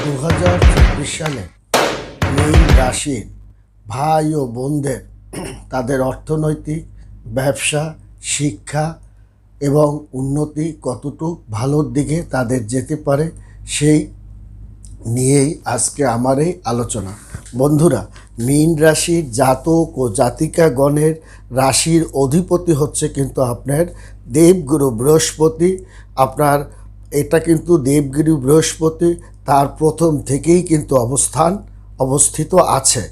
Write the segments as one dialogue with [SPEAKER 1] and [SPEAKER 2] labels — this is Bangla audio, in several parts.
[SPEAKER 1] 2024 সালে মীন রাশির ভাই ও বোনদের তাদের অর্থনৈতিক, ব্যবসা, শিক্ষা এবং উন্নতি কতটুকু ভালোর দিকে তাদের যেতে পারে সেই নিয়েই আজকে আমার এই আলোচনা। বন্ধুরা, মীন রাশির জাতক ও জাতিকাগণের রাশির অধিপতি হচ্ছে কিন্তু আপনার দেবগুরু বৃহস্পতি। আপনার এটা কিন্তু দেবগুরু বৃহস্পতি তার প্রথম থেকেই কিন্তু অবস্থিত আছে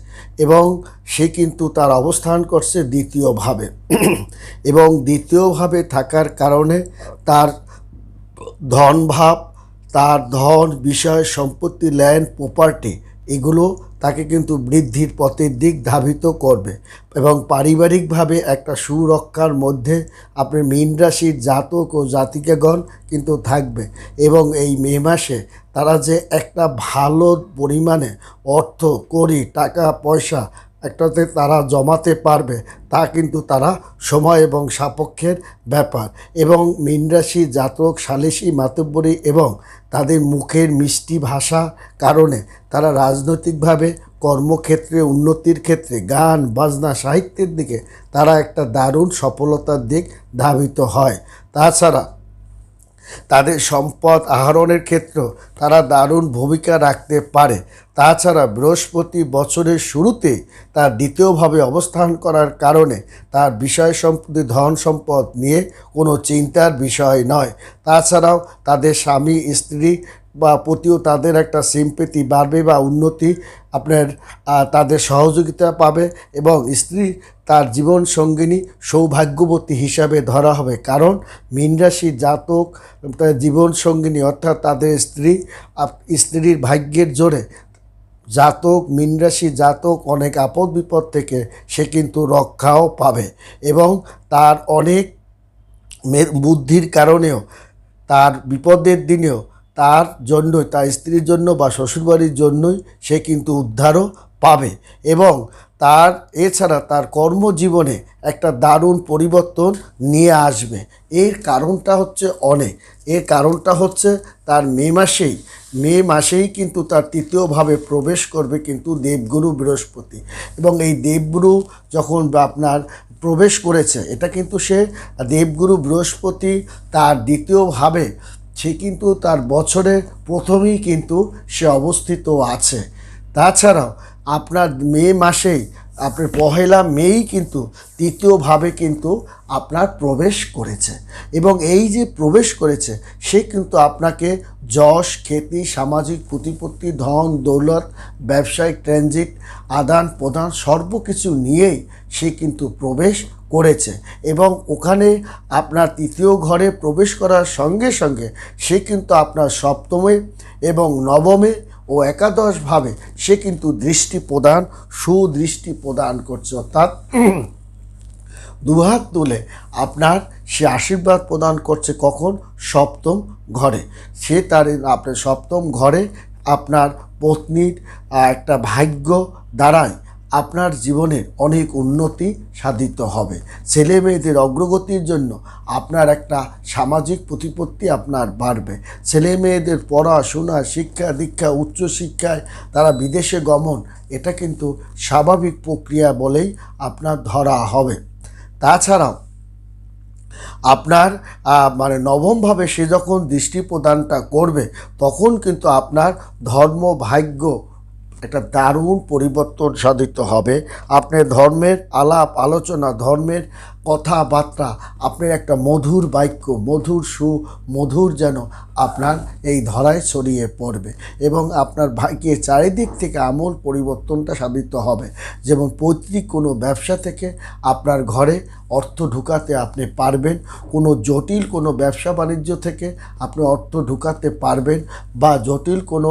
[SPEAKER 1] এবং সে কিন্তু তার অবস্থান করছে দ্বিতীয়ভাবে এবং দ্বিতীয়ভাবে থাকার কারণে তার ধনভাব, তার ধন, বিষয়, সম্পত্তি, ল্যান্ড, প্রপার্টি এগুলো তাকে কিন্তু বৃদ্ধির পথের দিক ধাবিত করবে এবং পারিবারিকভাবে একটা সুরক্ষার মধ্যে আপনার মীন রাশির জাতক ও জাতিকাগণ কিন্তু থাকবে এবং এই মে মাসে তারা যে একটা ভালো পরিমাণে অর্থ, কড়ি, টাকা পয়সা একটাতে তারা জমাতে পারবে তা কিন্তু তারা সময় এবং সাপেক্ষের ব্যাপার। এবং মীন রাশি জাতক সালিসী মাতব্বরি এবং তাদের মুখের মিষ্টি ভাষা কারণে তারা রাজনৈতিকভাবে, কর্মক্ষেত্রে, উন্নতির ক্ষেত্রে, গান বাজনা, সাহিত্যের দিকে তারা একটা দারুণ সফলতার দিক ধাবিত হয়। তাছাড়া তাদের সম্পদ আহরণের ক্ষেত্রেও তারা দারুণ ভূমিকা রাখতে পারে। তাছাড়া বৃহস্পতি বছরের শুরুতে তার দ্বিতীয়ভাবে অবস্থান করার কারণে তার বিষয় সম্পত্তি, ধন সম্পদ নিয়ে কোনো চিন্তার বিষয় নয়। তাছাড়াও তাদের স্বামী স্ত্রী বা প্রতিও তাদের একটা সিম্পেথি বাড়বে বা উন্নতি আপনার তাদের সহযোগিতা পাবে এবং স্ত্রী তার জীবন সঙ্গিনী সৌভাগ্যবতী হিসাবে ধরা হবে। কারণ মীন রাশির জাতক তার জীবন সঙ্গিনী অর্থাৎ তাদের স্ত্রীর ভাগ্যের জোরে জাতক, মীন রাশির জাতক অনেক আপদ বিপদ থেকে সে কিন্তু রক্ষাও পাবে এবং তার অনেক বুদ্ধির কারণেও তার বিপদের দিনেও তার জন্যই, তার স্ত্রীর জন্য বা শ্বশুরবাড়ির জন্যই সে কিন্তু উদ্ধারও পাবে এবং তার এছাড়া তার কর্মজীবনে একটা দারুণ পরিবর্তন নিয়ে আসবে। এর কারণটা হচ্ছে এর কারণটা হচ্ছে তার মে মাসেই কিন্তু তার তৃতীয়ভাবে প্রবেশ করবে কিন্তু দেবগুরু বৃহস্পতি এবং এই দেবগুরু যখন আপনার প্রবেশ করেছে এটা কিন্তু সে দেবগুরু বৃহস্পতি তার দ্বিতীয়ভাবে সে কিন্তু তার বছরের প্রথমেই কিন্তু সে অবস্থিত আছে। তাছাড়াও আপনার মে মাসেই আপনার পহেলা মেই কিন্তু তৃতীয়ভাবে কিন্তু আপনার প্রবেশ করেছে এবং এই যে প্রবেশ করেছে সে কিন্তু আপনাকে যশ, খ্যাতি, সামাজিক প্রতিপত্তি, ধন দৌলত, ব্যবসায়িক ট্রানজিট, আদান প্রদান সর্বকিছু নিয়েই সে কিন্তু প্রবেশ করেছে এবং ওখানে আপনার তৃতীয় ঘরে প্রবেশ করার সঙ্গে সঙ্গে সে কিন্তু আপনার সপ্তমে এবং নবমে ও একাদশভাবে সে কিন্তু সুদৃষ্টি প্রদান করছে অর্থাৎ দুহাত তুলে আপনার সে আশীর্বাদ প্রদান করছে। কখন? সপ্তম ঘরে। সে আপনার সপ্তম ঘরে আপনার পত্নীর একটা ভাগ্য দ্বারাই আপনার জীবনের অনেক উন্নতি সাধিত হবে। ছেলে মেয়েদের অগ্রগতির জন্য আপনার একটা সামাজিক প্রতিপত্তি আপনার বাড়বে। ছেলে মেয়েদের পড়াশোনা, শিক্ষা দীক্ষা, উচ্চশিক্ষায় তারা বিদেশে গমন এটা কিন্তু স্বাভাবিক প্রক্রিয়া বলেই আপনার ধরা হবে। তাছাড়াও আপনার নবমভাবে সে যখন দৃষ্টি প্রদানটা করবে তখন কিন্তু আপনার ধর্ম, ভাগ্য একটা দারুণ পরিবর্তন সাধিত হবে। আপনার ধর্মের আলাপ আলোচনা, ধর্মের কথাবার্তা, আপনার একটা মধুর বাক্য, মধুর যেন আপনার এই ধরায় ছড়িয়ে পড়বে এবং আপনার ভাগ্যে চারিদিক থেকে আমূল পরিবর্তনটা সাধিত হবে। যেমন পৈতৃক কোনো ব্যবসা থেকে আপনার ঘরে অর্থ ঢুকাতে আপনি পারবেন, কোনো জটিল কোনো ব্যবসা বাণিজ্য থেকে আপনি অর্থ ঢুকাতে পারবেন বা জটিল কোনো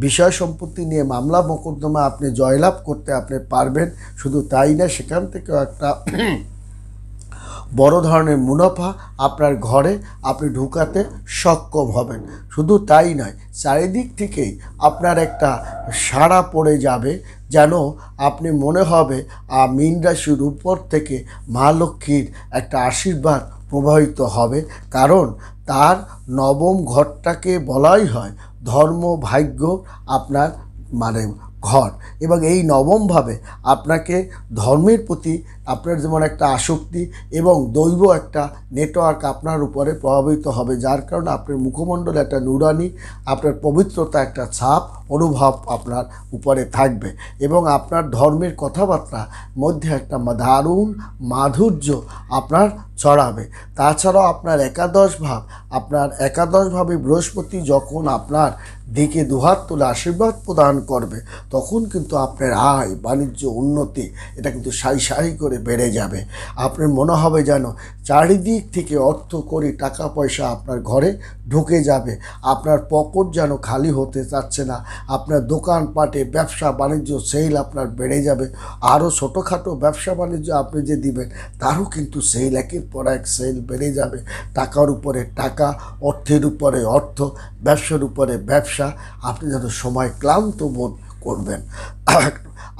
[SPEAKER 1] বিষয় সম্পত্তি নিয়ে মামলা মোকদ্দমা আপনি জয়লাভ করতে আপনি পারবেন। শুধু তাই না, সেখান থেকেও একটা বড় ধরনের মুনাফা আপনার ঘরে আপনি ঢুকাতে সক্ষম হবেন। শুধু তাই নয়, চারিদিক থেকেই আপনার একটা সাড়া পড়ে যাবে, যেন আপনি মনে হবে মীন রাশির উপর থেকে মা লক্ষ্মীর একটা আশীর্বাদ প্রবাহিত হবে। কারণ তার নবম ঘরটাকে বলাই হয় ধর্ম ভাগ্য আপনার মানে ঘর, এবং এই নবমভাবে আপনাকে ধর্মের প্রতি আপনার যেমন একটা আসক্তি এবং দৈব একটা নেটওয়ার্ক আপনার উপরে প্রভাবিত হবে, যার কারণে আপনার মুখমণ্ডলে একটা নুরানি আপনার পবিত্রতা একটা ছাপ অনুভব আপনার উপরে থাকবে, এবং আপনার ধর্মের কথাবার্তা মধ্যে একটা দারুণ মাধুর্য আপনার ছড়াবে। তাছাড়াও আপনার একাদশভাবে বৃহস্পতি যখন আপনার দিকে দুহাত তুলে আশীর্বাদ প্রদান করবে, তখন কিন্তু আপনার আয় বাণিজ্য উন্নতি এটা কিন্তু সারি সারি করে বেড়ে যাবে। আপনার মনে হবে যেন চারিদিক থেকে অর্থ করি টাকা পয়সা আপনার ঘরে ঢুকে যাবে, আপনার পকেট যেন খালি হতে চাচ্ছে না, আপনার দোকানপাটে ব্যবসা বাণিজ্য সেল আপনার বেড়ে যাবে, আরও ছোটোখাটো ব্যবসা বাণিজ্য আপনি যে দিবেন তারও কিন্তু সেল একের পর এক সেল বেড়ে যাবে। টাকার উপরে টাকা, অর্থের উপরে অর্থ, ব্যবসার উপরে ব্যবসা, আপনি যেন সময় ক্লান্ত বোধ করবেন।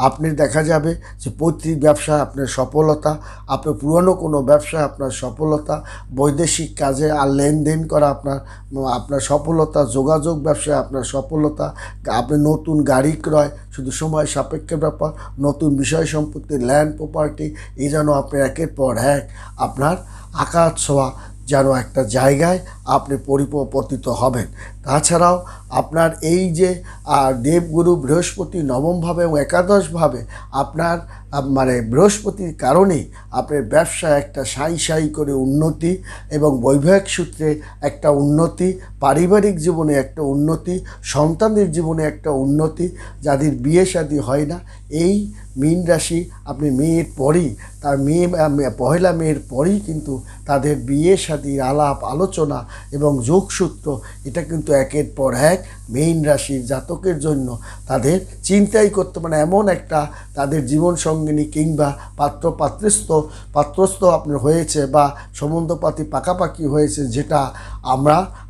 [SPEAKER 1] আপনি দেখা যাবে যে পৈতৃক ব্যবসায় আপনার সফলতা, আপনার পুরনো কোনো ব্যবসায় আপনার সফলতা, বৈদেশিক কাজে আর লেনদেন করা আপনার সফলতা, যোগাযোগ ব্যবসায় আপনার সফলতা, আপনি নতুন গাড়ি ক্রয় শুধু সময় সাপেক্ষের ব্যাপার, নতুন বিষয় সম্পত্তি ল্যান্ড প্রপার্টি, এই যেন আপনি একের পর এক আপনার আকাশ ছোঁয়া যেন একটা জায়গায় আপনি পতিত হবেন। তাছাড়াও আপনার এই যে দেবগুরু বৃহস্পতি নবমভাবে এবং একাদশভাবে আপনার বৃহস্পতির কারণেই আপনার ব্যবসায় একটা সাই করে উন্নতি, এবং বৈবাহিক সূত্রে একটা উন্নতি, পারিবারিক জীবনে একটা উন্নতি, সন্তানদের জীবনে একটা উন্নতি, যাদের বিয়ে শাদী হয় না, এই মীন রাশি আপনি মেয়ের পরেই পহেলা মেয়ের পরেই কিন্তু তাদের বিয়ে শাদীর আলাপ আলোচনা এবং যোগসূত্র এটা কিন্তু একের পর এক মীন রাশির জাতকের জন্য তাদের চিন্তাই করতে এমন একটা তাদের জীবন সঙ্গিনী কিংবা পাত্রস্থ আপনার হয়েছে বা সম্বন্ধপাতি পাকাপাকি হয়েছে, যেটা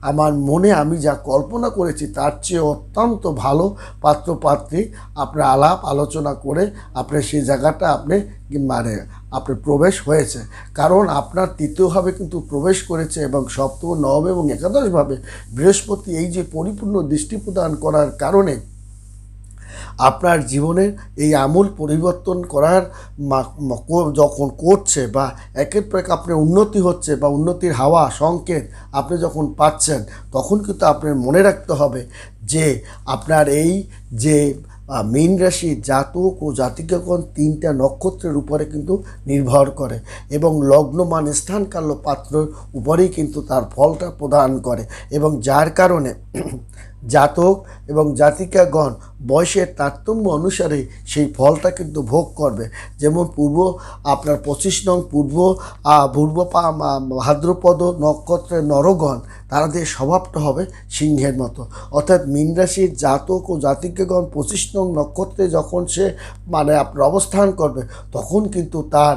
[SPEAKER 1] আমার মনে আমি যা কল্পনা করেছি তার চেয়ে অত্যন্ত ভালো পাত্রপাত্রী আপনার আলাপ আলোচনা করে আপনার সেই জায়গাটা আপনার প্রবেশ হয়েছে। কারণ আপনার তৃতীয়ভাবে কিন্তু প্রবেশ করেছে, এবং সপ্তম নবম এবং একাদশভাবে বৃহস্পতি এই যে পরিপূর্ণ দৃষ্টি প্রদান করার কারণে আপনার জীবনের এই আমূল পরিবর্তন করার যখন করছে বা একের পর এক আপনার উন্নতি হচ্ছে বা উন্নতির হাওয়া সংকেত আপনি যখন পাচ্ছেন, তখন কিন্তু আপনার মনে রাখতে হবে যে আপনার এই যে মীন রাশির জাতক ও জাতিকাগণ 3টা নক্ষত্রের উপরে কিন্তু নির্ভর করে, এবং লগ্নমান স্থানকাল পাত্রের উপরেই কিন্তু তার ফলটা প্রদান করে, এবং যার কারণে জাতক এবং জাতিকাগণ বয়সের তারতম্য অনুসারে সেই ফলটা কিন্তু ভোগ করবে। যেমন আপনার 25 নং পূর্ব ভাদ্রপদ নক্ষত্রের নরগণ, তাদের স্বভাবটা হবে সিংহের মতো, অর্থাৎ মীন রাশির জাতক ও জাতিকাগণ 25 নং নক্ষত্রে যখন সে আপনার অবস্থান করবে, তখন কিন্তু তার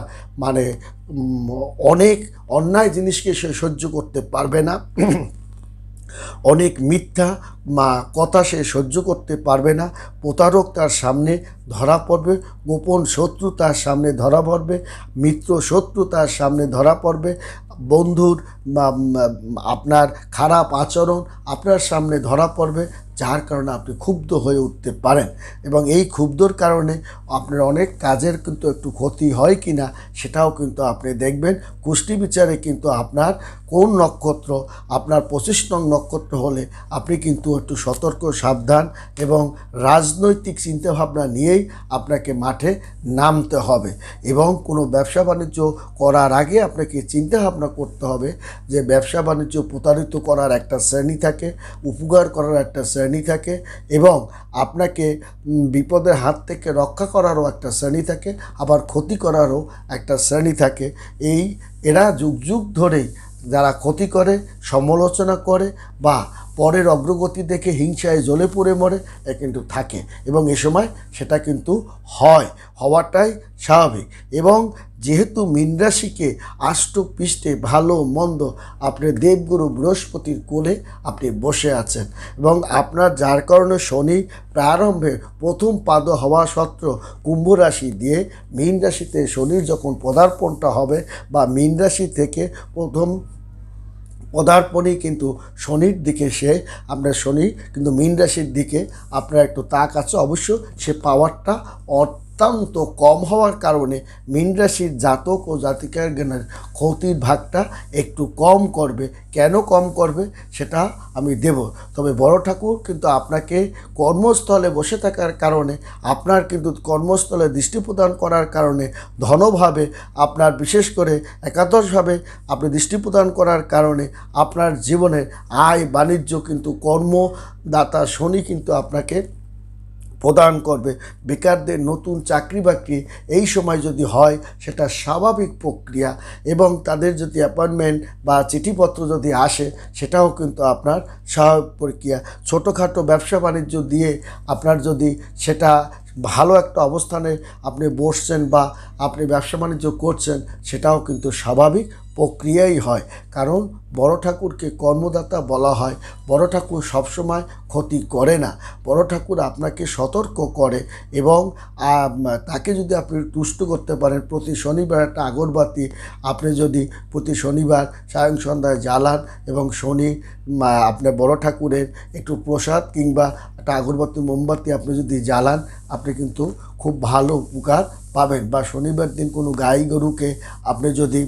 [SPEAKER 1] অনেক অন্যায় জিনিসকে সে সহ্য করতে পারবে না, অনেক মিথ্যা কথা সে সহ্য করতে পারবে না, প্রতারক তার সামনে ধরা পড়বে, গোপন শত্রু তার সামনে ধরা পড়বে, মিত্র শত্রু তার সামনে ধরা পড়বে, বন্ধুর আপনার খারাপ আচরণ আপনার সামনে ধরা পড়বে, যার কারণে আপনি ক্ষুব্ধ হয়ে উঠতে পারেন, এবং এই ক্ষুব্ধর কারণে আপনার অনেক কাজের কিন্তু একটু ক্ষতি হয় কি না সেটাও কিন্তু আপনি দেখবেন। কুষ্টি বিচারে কিন্তু আপনার কোন নক্ষত্র আপনার 25 নং নক্ষত্র হলে আপনি কিন্তু একটু সতর্ক সাবধান এবং রাজনৈতিক চিন্তাভাবনা নিয়েই আপনাকে মাঠে নামতে হবে, এবং কোনো ব্যবসা বাণিজ্য করার আগে আপনাকে চিন্তাভাবনা করতে হবে যে ব্যবসা বাণিজ্য প্রতারিত করার একটা শ্রেণী থাকে, উপকার করার একটা শ্রেণী থাকে, এবং আপনাকে বিপদের হাত থেকে রক্ষা করারও একটা শ্রেণী থাকে, আবার ক্ষতি করারও একটা শ্রেণী থাকে। এরা যুগ যুগ ধরেই যারা ক্ষতি করে, সমালোচনা করে বা পরের অগ্রগতি দেখে হিংসায় জ্বলে পড়ে মরে কিন্তু থাকে, এবং এ সময় সেটা কিন্তু হওয়াটাই স্বাভাবিক। এবং যেহেতু মীন রাশিকে আষ্টপৃষ্ঠে ভালো মন্দ আপনি দেবগুরু বৃহস্পতির কোলে আপনি বসে আছেন, এবং আপনার যার কারণে শনি প্রারম্ভে প্রথম পাদ হওয়া সত্ত্বেও কুম্ভ রাশি দিয়ে মীন রাশিতে শনির যখন পদার্পণটা হবে বা মীন রাশি থেকে প্রথম পদার্পণই কিন্তু শনির দিকে আপনার শনি কিন্তু মীন রাশির দিকে আপনার একটু তাক আছে। অবশ্য সে পাওয়ারটা অত্যন্ত কম হওয়ার কারণে মীন রাশির জাতক ও জাতিকার জ্ঞানের ক্ষতির ভাগটা একটু কম করবে। কেন কম করবে সেটা আমি দেব। তবে বড় ঠাকুর কিন্তু আপনাকে কর্মস্থলে বসে থাকার কারণে, আপনার কিন্তু কর্মস্থলে দৃষ্টি প্রদান করার কারণে, ধনভাবে আপনার বিশেষ করে একাদশভাবে আপনি দৃষ্টি প্রদান করার কারণে আপনার জীবনের আয় বাণিজ্য কিন্তু কর্মদাতা শনি কিন্তু আপনাকে প্রদান করবে। বেকারদের নতুন চাকরি বাকরি এই সময় যদি হয় সেটা স্বাভাবিক প্রক্রিয়া, এবং তাদের যদি অ্যাপয়েন্টমেন্ট বা চিঠিপত্র যদি আসে সেটাও কিন্তু আপনার স্বাভাবিক প্রক্রিয়া। ছোটোখাটো ব্যবসা বাণিজ্য দিয়ে আপনার যদি সেটা ভালো একটা অবস্থানে আপনি বসছেন বা আপনি ব্যবসা বাণিজ্য করছেন, সেটাও কিন্তু স্বাভাবিক প্রক্রিয়াই হয়। কারণ বড় ঠাকুরকে কর্মদাতা বলা হয়। বড় ঠাকুর সবসময় ক্ষতি করে না, বড় ঠাকুর আপনাকে সতর্ক করে, এবং তাকে যদি আপনি তুষ্ট করতে পারেন, প্রতি শনিবার একটা আগরবাতি আপনি যদি প্রতি শনিবার সায়ং সন্ধ্যায় জ্বালান এবং শনি আপনার বড় ঠাকুরের একটু প্রসাদ কিংবা একটা আগরবাতি মোমবাতি আপনি যদি জ্বালান, আপনি কিন্তু খুব ভালো উপকার পাবেন। বা শনিবার দিন কোনো গাই গরুকে আপনি যদি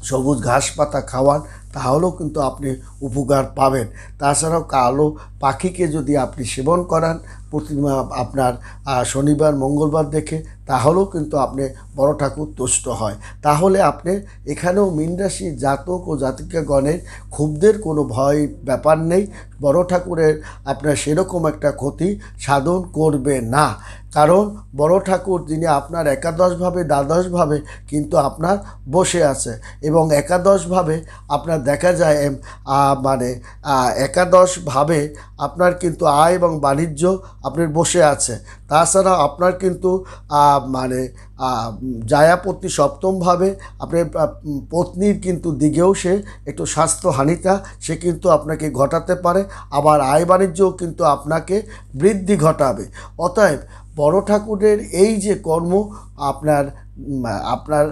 [SPEAKER 1] সবুজ ঘাস পাতা খাওয়ান, তাহলেও কিন্তু আপনি উপকার পাবেন। তাছাড়াও কালো পাখিকে যদি আপনি সেবন করান আপনার শনিবার মঙ্গলবার দেখে, তাহলেও কিন্তু আপনি বড় ঠাকুর তুষ্ট হয়। তাহলে আপনি এখানেও মীন রাশি জাতক ও জাতিকাগণের ক্ষুব্ধের কোনো ভয় ব্যাপার নেই। বড় ঠাকুরের আপনার সেরকম একটা ক্ষতি সাধন করবে না। কারণ বড় ঠাকুর যিনি আপনার একাদশভাবে দ্বাদশভাবে কিন্তু আপনার বসে আছে, এবং একাদশভাবে আপনার দেখা যায় মানে একাদশভাবে আপনার কিন্তু আয় এবং বাণিজ্য আপনার বসে আছে। তাছাড়া আপনার কিন্তু মানে জায়াপতি সপ্তমভাবে আপনার পত্নীর কিন্তু দিকেও সে একটু স্বাস্থ্যহানিতা সে কিন্তু আপনাকে ঘটাতে পারে, আবার আয় বাণিজ্যও কিন্তু আপনাকে বৃদ্ধি ঘটাবে। অতএব বড় ঠাকুরের এই যে কর্ম আপনার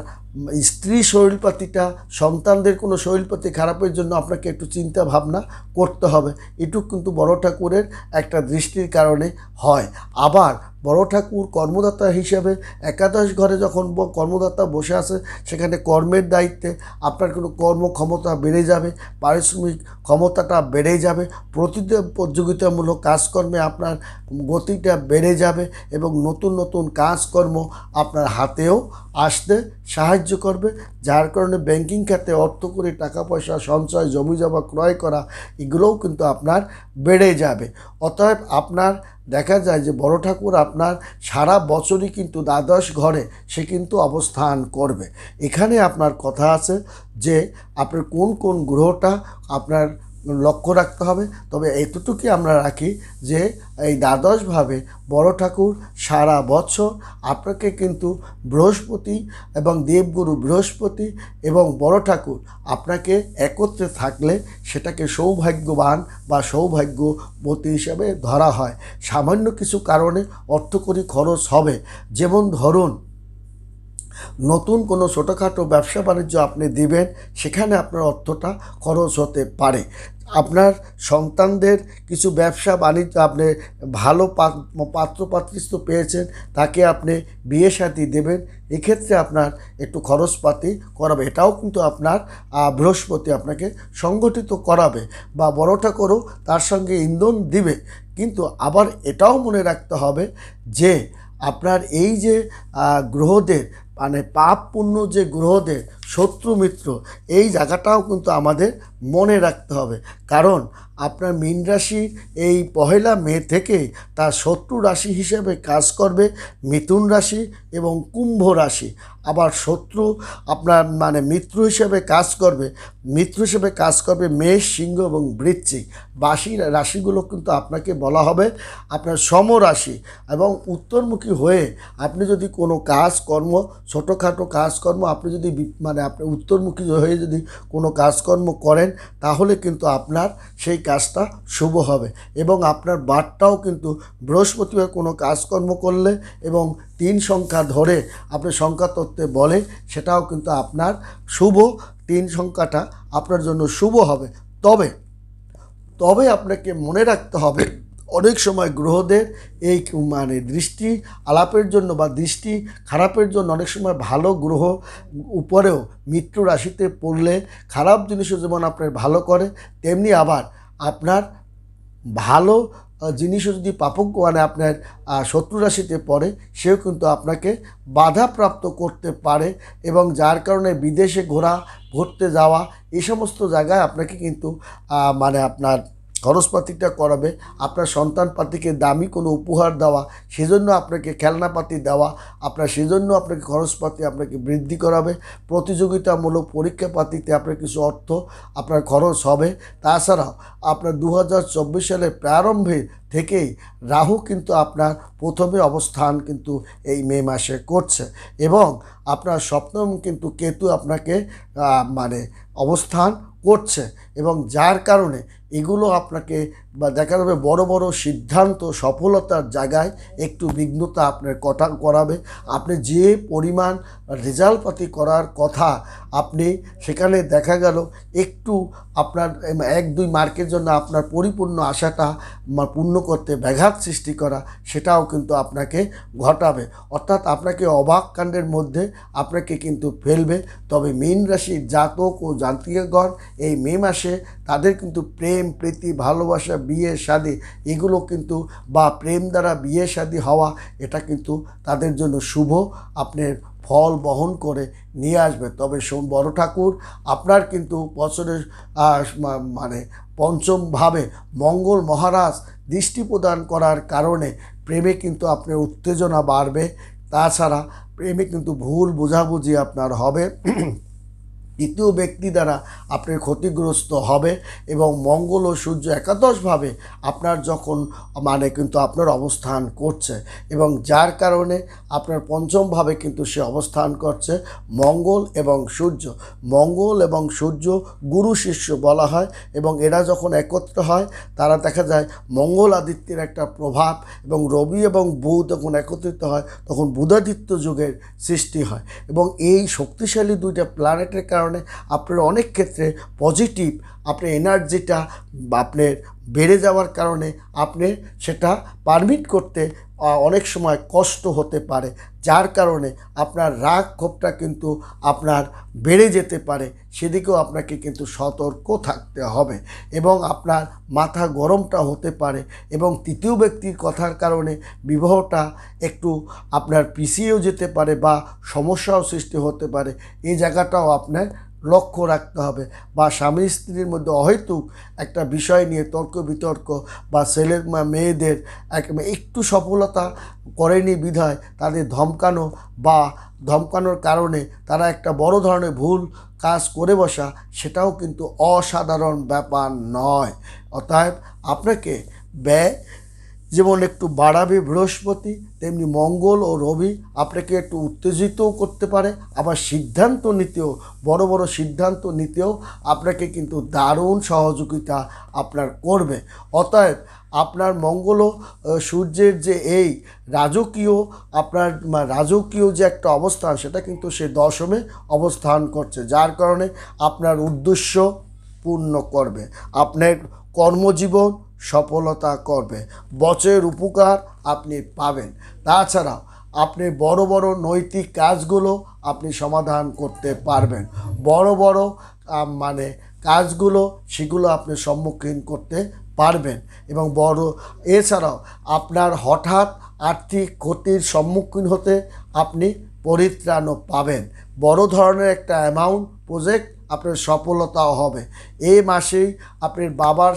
[SPEAKER 1] স্ত্রী শরীরপাতিটা, সন্তানদের কোনো শরীরপাতি খারাপের জন্য আপনাকে একটু চিন্তা ভাবনা করতে হবে। এটুকু কিন্তু বড় ঠাকুরের একটা দৃষ্টির কারণে হয়। আবার বড় ঠাকুর কর্মদাতা হিসেবে একাদশ ঘরে যখন কর্মদাতা বসে আছে, সেখানে কর্মের দায়িত্বে আপনার কোনো কর্মক্ষমতা বেড়ে যাবে, পারিশ্রমিক ক্ষমতাটা বেড়ে যাবে, প্রতিযোগিতামূলক কাজকর্মে আপনার গতিটা বেড়ে যাবে, এবং নতুন নতুন কাজকর্ম আপনার হাতেও আসতে সাহায্য করবে। যার কারণে ব্যাংকিং খাতে অর্থ করে টাকা পয়সা সঞ্চয়, জমি জমা ক্রয় করা, এগুলোও কিন্তু আপনার বেড়ে যাবে। অতএব আপনার দেখা যায় যে বড় ঠাকুর আপনার সারা বছরই কিন্তু দ্বাদশ ঘরে সে কিন্তু অবস্থান করবে। এখানে আপনার কথা আছে যে আপনার কোন কোন গ্রহটা আপনার লক্ষ্য রাখতে হবে। তবে এতটুকুই আমরা রাখি যে এই দ্বাদশভাবে বড় ঠাকুর সারা বছর আপনাকে কিন্তু বৃহস্পতি এবং দেবগুরু বৃহস্পতি এবং বড় ঠাকুর আপনাকে একত্রে থাকলে সেটাকে সৌভাগ্যবান বা সৌভাগ্যবতী হিসাবে ধরা হয়। সামান্য কিছু কারণে অর্থকরী খরচ হবে, যেমন ধরুন নতুন কোনো ছোটোখাটো ব্যবসা বাণিজ্য আপনি দিবেন, সেখানে আপনার অর্থটা খরচ হতে পারে। আপনার সন্তানদের কিছু ব্যবসা বাণিজ্য আপনি ভালো পাত্রপাত্রীস্থ পেয়েছেন, তাকে আপনি বিয়ে শাদী দেবেন, এক্ষেত্রে আপনার একটু খরচপাতি করাবে। এটাও কিন্তু আপনার বৃহস্পতি আপনাকে সংগঠিত করাবে, বা বড় ঠাকুরও তার সঙ্গে ইন্ধন দিবে। কিন্তু আবার এটাও মনে রাখতে হবে যে আপনার এই যে গ্রহদের মানে পাপ পুণ্য যে গ্রহদের শত্রু মিত্র, এই জায়গাটাও কিন্তু আমাদের মনে রাখতে হবে। কারণ আপনার মীন রাশির এই পহেলা মে থেকে তার শত্রু রাশি হিসেবে কাজ করবে মিথুন রাশি এবং কুম্ভ রাশি। আবার শত্রু আপনার মানে মিত্র হিসেবে কাজ করবে মেষ, সিংহ এবং বৃশ্চিক। বাকি রাশিগুলো কিন্তু আপনাকে বলা হবে আপনার সমরাশি, এবং উত্তরমুখী হয়ে আপনি যদি কোনো কাজ কর্ম ছোটোখাটো কাজকর্ম আপনি যদি মানে আপনি উত্তরমুখী হয়ে যদি কোনো কাজকর্ম করেন তাহলে কিন্তু আপনার সেই কাজটা শুভ হবে। এবং আপনার বারটাও কিন্তু বৃহস্পতিবার কোনো কাজকর্ম করলে এবং 3 সংখ্যা ধরে আপনি সংখ্যা তত্ত্বে বলে সেটাও কিন্তু আপনার শুভ, 3 সংখ্যাটা আপনার জন্য শুভ হবে। তবে তবে আপনাকে মনে রাখতে হবে অনেক সময় গ্রহদের এই মানে দৃষ্টি আলাপের জন্য বা দৃষ্টি খারাপের জন্য অনেক সময় ভালো গ্রহ উপরেও মৃত্যু রাশিতে পড়লে খারাপ জিনিসও যেমন আপনার ভালো করে, তেমনি আবার আপনার ভালো জিনিসও যদি পাপক মানে আপনার শত্রু রাশিতে পড়ে সেও কিন্তু আপনাকে বাধাপ্রাপ্ত করতে পারে। এবং যার কারণে বিদেশে ঘুরতে যাওয়া এই সমস্ত জায়গায় আপনাকে কিন্তু মানে আপনার খরচপাতিটা করাবে। আপনার সন্তানপাতিকে দামি কোনো উপহার দেওয়া, সেজন্য আপনাকে খেলনাপাতি দেওয়া, আপনার সেজন্য আপনাকে খরচপাতি আপনাকে বৃদ্ধি করাবে। প্রতিযোগিতামূলক পরীক্ষাপাতিতে আপনার কিছু অর্থ আপনার খরচ হবে। তাছাড়াও আপনার 2024 সালের প্রারম্ভে থেকেই রাহু কিন্তু আপনার প্রথমে অবস্থান কিন্তু এই মে মাসে করছে এবং আপনার সপ্তম কিন্তু কেতু আপনাকে মানে অবস্থান করছে। এবং যার কারণে এগুলো আপনাকে বা দেখা যাবে বড় বড় সিদ্ধান্ত সফলতার জায়গায় একটু বিঘ্নতা আপনার করাবে। আপনি যে পরিমাণ রেজাল্টপাতি করার কথা আপনি সেখানে দেখা গেল একটু আপনার 1-2 মার্কের জন্য আপনার পরিপূর্ণ আশাটা পূর্ণ করতে ব্যাঘাত সৃষ্টি করা সেটাও কিন্তু আপনাকে ঘটাবে। অর্থাৎ আপনাকে অবাক কাণ্ডের মধ্যে আপনাকে কিন্তু ফেলবে। তবে মীন রাশির জাতক ও জাতিকাগণ এই মে মাসে তাদের কিন্তু প্রেম প্রীতি ভালোবাসা বিয়ে শাদী এগুলো কিন্তু বা প্রেম দ্বারা বিয়ে শাদী হওয়া এটা কিন্তু তাদের জন্য শুভ আপনার ফল বহন করে নিয়ে আসবে। তবে বড় ঠাকুর আপনার কিন্তু বছরের মানে পঞ্চমভাবে মঙ্গল মহারাজ দৃষ্টি প্রদান করার কারণে প্রেমে কিন্তু আপনার উত্তেজনা বাড়বে। তাছাড়া প্রেমে কিন্তু ভুল বোঝাবুঝি আপনার হবে, তৃতীয় ব্যক্তি দ্বারা আপনার ক্ষতিগ্রস্ত হবে। এবং মঙ্গল ও সূর্য একাদশভাবে আপনার যখন মানে কিন্তু আপনার অবস্থান করছে এবং যার কারণে আপনার পঞ্চমভাবে কিন্তু সে অবস্থান করছে মঙ্গল এবং সূর্য। মঙ্গল এবং সূর্য গুরু শিষ্য বলা হয় এবং এরা যখন একত্র হয় তারা দেখা যায় মঙ্গল আদিত্যের একটা প্রভাব, এবং রবি এবং বুধ যখন একত্রিত হয় তখন বুধাদিত্য যুগের সৃষ্টি হয়। এবং এই শক্তিশালী দুইটা প্ল্যানেটের কারণে আপনার অনেক ক্ষেত্রে পজিটিভ আপনার এনার্জিটা আপনার বেড়ে যাওয়ার কারণে আপনি সেটা পারমিট করতে অনেক সময় কষ্ট হতে পারে, যার কারণে আপনার রাগ ক্ষোভটা কিন্তু আপনার বেড়ে যেতে পারে। সেদিকেও আপনাকে কিন্তু সতর্ক থাকতে হবে এবং আপনার মাথা গরমটা হতে পারে। এবং তৃতীয় ব্যক্তির কথার কারণে বিবাহটা একটু আপনার পিছিয়েও যেতে পারে বা সমস্যাও সৃষ্টি হতে পারে। এই জায়গাটাও আপনার লক্ষ্য রাখতে হবে। বা স্বামী স্ত্রীর মধ্যে অহেতুক একটা বিষয় নিয়ে তর্ক বিতর্ক বা ছেলের মেয়েদের একটু সফলতা করেনি বিধায় তাদের ধমকানোর কারণে তারা একটা বড় ধরনের ভুল কাজ করে বসা, সেটাও কিন্তু অসাধারণ ব্যাপার নয়। অতএব আপনাকে ব্যয় যেমন একটু বাড়াবে বৃহস্পতি, তেমনি মঙ্গল ও রবি আপনাকে একটু উত্তেজিতও করতে পারে। আবার সিদ্ধান্ত নিতেও বড় বড় সিদ্ধান্ত নিতেও আপনাকে কিন্তু দারুণ সহযোগিতা আপনার করবে। অতএব আপনার মঙ্গল ও সূর্যের যে এই রাজকীয় যে একটা অবস্থান সেটা কিন্তু সে দশমে অবস্থান করছে, যার কারণে আপনার উদ্দেশ্য পূর্ণ করবে, আপনার কর্মজীবন সফলতা করবে, বছরের উপকার আপনি পাবেন। তাছাড়াও আপনি বড় বড় নৈতিক কাজগুলো আপনি সমাধান করতে পারবেন, বড় বড় মানে কাজগুলো সেগুলো আপনি সম্মুখীন করতে পারবেন। এবং এছাড়াও আপনার হঠাৎ আর্থিক ক্ষতির সম্মুখীন হতে আপনি পরিত্রাণও পাবেন। বড় ধরনের একটা অ্যামাউন্ট প্রজেক্ট আপনার সফলতাও হবে। এই মাসেই আপনার বাবার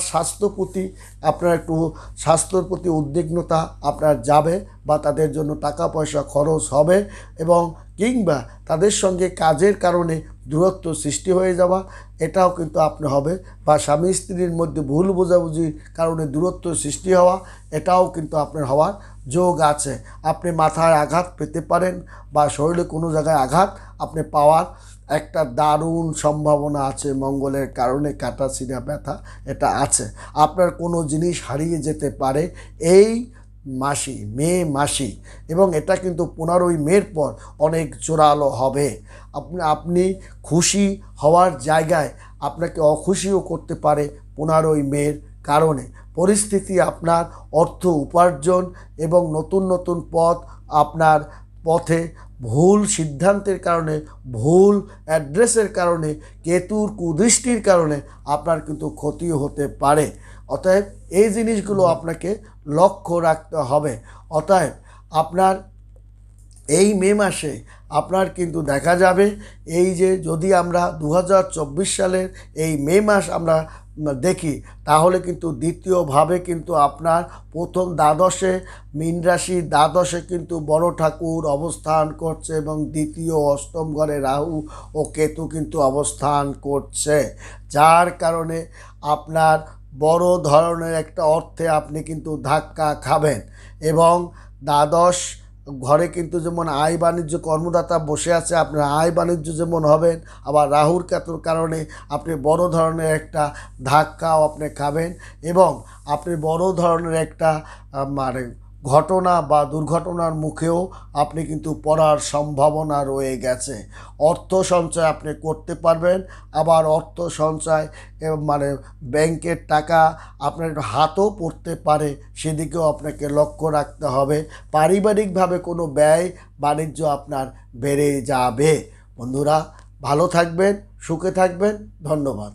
[SPEAKER 1] আপনার একটু স্বাস্থ্যর প্রতি উদ্বিগ্নতা আপনার যাবে বা তাদের জন্য টাকা পয়সা খরচ হবে, এবং কিংবা তাদের সঙ্গে কাজের কারণে দূরত্ব সৃষ্টি হয়ে যাওয়া এটাও কিন্তু আপনি হবে, বা স্বামী স্ত্রীর মধ্যে ভুল বোঝাবুঝির কারণে দূরত্ব সৃষ্টি হওয়া এটাও কিন্তু আপনার হওয়ার যোগ আছে। আপনি মাথায় আঘাত পেতে পারেন বা শরীরে কোনো জায়গায় আঘাত আপনি পাওয়ার একটা দারুণ সম্ভাবনা আছে। মঙ্গলের কারণে কাটাছিঁড়া ব্যথা এটা আছে। আপনার কোনো জিনিস হারিয়ে যেতে পারে এই মাসি, মে মাসি, এবং এটা কিন্তু 15ই মের পর অনেক জোরালো হবে। আপনি খুশি হওয়ার জায়গায় আপনাকে অখুশিও করতে পারে 15ই মের কারণে। পরিস্থিতি আপনার অর্থ উপার্জন এবং নতুন নতুন পথ আপনার পথে ভুল সিদ্ধান্তের কারণে, ভুল অ্যাড্রেসের কারণে, কেতুর কুদৃষ্টির কারণে আপনার কিন্তু ক্ষতিও হতে পারে। অতএব এই জিনিসগুলো আপনাকে লক্ষ্য রাখতে হবে। অতএব আপনার এই মে মাসে আপনার কিন্তু দেখা যাবে এই যে যদি আমরা 2024 সালের এই মে মাস আমরা দেখি, তাহলে কিন্তু দ্বিতীয়ভাবে কিন্তু আপনার প্রথম দ্বাদশে মীন রাশি, দ্বাদশে কিন্তু বড় ঠাকুর অবস্থান করছে এবং দ্বিতীয় অষ্টম ঘরে রাহু ও কেতু কিন্তু অবস্থান করছে, যার কারণে আপনার বড় ধরনের একটা অর্থে আপনি কিন্তু ধাক্কা খাবেন। এবং দ্বাদশ ঘরে কিন্তু যেমন আয় বাণিজ্য কর্মদাতা বসে আছে, আপনার আয় বাণিজ্য যেমন হবেন, আবার রাহুর কেতুর কারণে আপনি বড় ধরনের একটা ধাক্কাও আপনি খাবেন এবং আপনি বড় ধরনের একটা মানে ঘটনা বা দুর্ঘটনার মুখেও আপনি কিন্তু পড়ার সম্ভাবনা রয়ে গেছে। অর্থ সঞ্চয় আপনি করতে পারবেন, আবার অর্থ সঞ্চয় মানে ব্যাংকের টাকা আপনার হাতও পড়তে পারে, সেদিকেও আপনাকে লক্ষ্য রাখতে হবে। পারিবারিকভাবে কোনো ব্যয় বাণিজ্য আপনার বেড়ে যাবে। বন্ধুরা, ভালো থাকবেন, সুখে থাকবেন। ধন্যবাদ।